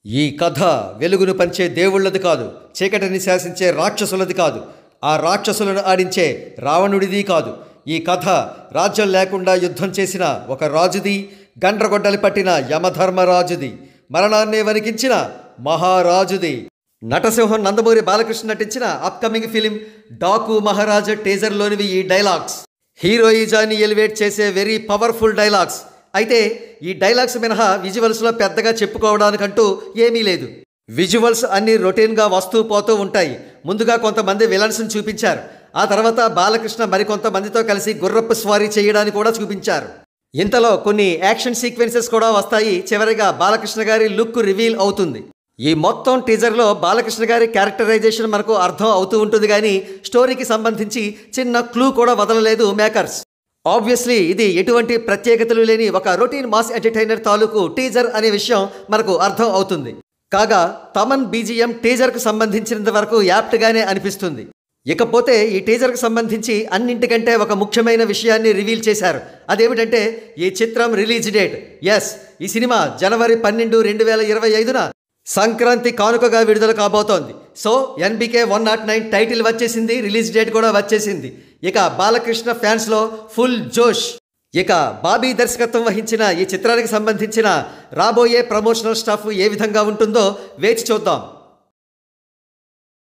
ఈ కథ వెలుగును పంచే దేవుళ్ళది కాదు, చీకటిని శాసించే రాక్షసులది కాదు, ఆ రాక్షసులను ఆడించే రావణుడిది కాదు. ఈ కథ రాజ్యం లేకుండా యుద్ధం చేసిన ఒక రాజుది, గండ్రగొడ్డలి పట్టిన యమధర్మరాజుది, మరణాన్నే వణికించిన మహారాజుది. నటసింహం నందమూరి బాలకృష్ణ నటించిన అప్కమింగ్ ఫిలిం డాకు మహారాజు టీజర్లోనివి ఈ డైలాగ్స్. హీరోయిజాన్ని ఎలివేట్ చేసే వెరీ పవర్ఫుల్ డైలాగ్స్. అయితే ఈ డైలాగ్స్ మినహా విజువల్స్లో పెద్దగా చెప్పుకోవడానికంటూ ఏమీ లేదు. విజువల్స్ అన్నీ రొటీన్గా వస్తూ పోతూ ఉంటాయి. ముందుగా కొంతమంది విలన్స్ని చూపించారు, ఆ తర్వాత బాలకృష్ణ మరికొంతమందితో కలిసి గుర్రపు స్వారీ చేయడానికి కూడా చూపించారు. ఇంతలో కొన్ని యాక్షన్ సీక్వెన్సెస్ కూడా వస్తాయి. చివరిగా బాలకృష్ణ గారి లుక్ రివీల్ అవుతుంది. ఈ మొత్తం టీజర్లో బాలకృష్ణ గారి క్యారెక్టరైజేషన్ మనకు అర్థం అవుతూ ఉంటుంది, కానీ స్టోరీకి సంబంధించి చిన్న క్లూ కూడా వదలలేదు మేకర్స్. ఆబ్వియస్లీ ఇది ఎటువంటి ప్రత్యేకతలు లేని ఒక రొటీన్ మాస్ ఎంటర్టైనర్ తాలూకు టీజర్ అనే విషయం మనకు అర్థం అవుతుంది. కాగా తమన్ బీజిఎం టీజర్కు సంబంధించినంత వరకు యాప్ట్గానే అనిపిస్తుంది. ఇకపోతే ఈ టీజర్కు సంబంధించి అన్నింటికంటే ఒక ముఖ్యమైన విషయాన్ని రివీల్ చేశారు. అదేమిటంటే ఈ చిత్రం రిలీజ్ డేట్. ఎస్, ఈ సినిమా జనవరి 12, 2025న సంక్రాంతి కానుకగా విడుదల కాబోతోంది. సో ఎన్బికే 109 టైటిల్ వచ్చేసింది, రిలీజ్ డేట్ కూడా వచ్చేసింది. ఇక బాలకృష్ణ ఫ్యాన్స్లో ఫుల్ జోష్. ఇక బాబీ దర్శకత్వం వహించిన ఈ చిత్రానికి సంబంధించిన రాబోయే ప్రమోషనల్ స్టాఫ్ ఏ విధంగా ఉంటుందో వేచి చూద్దాం.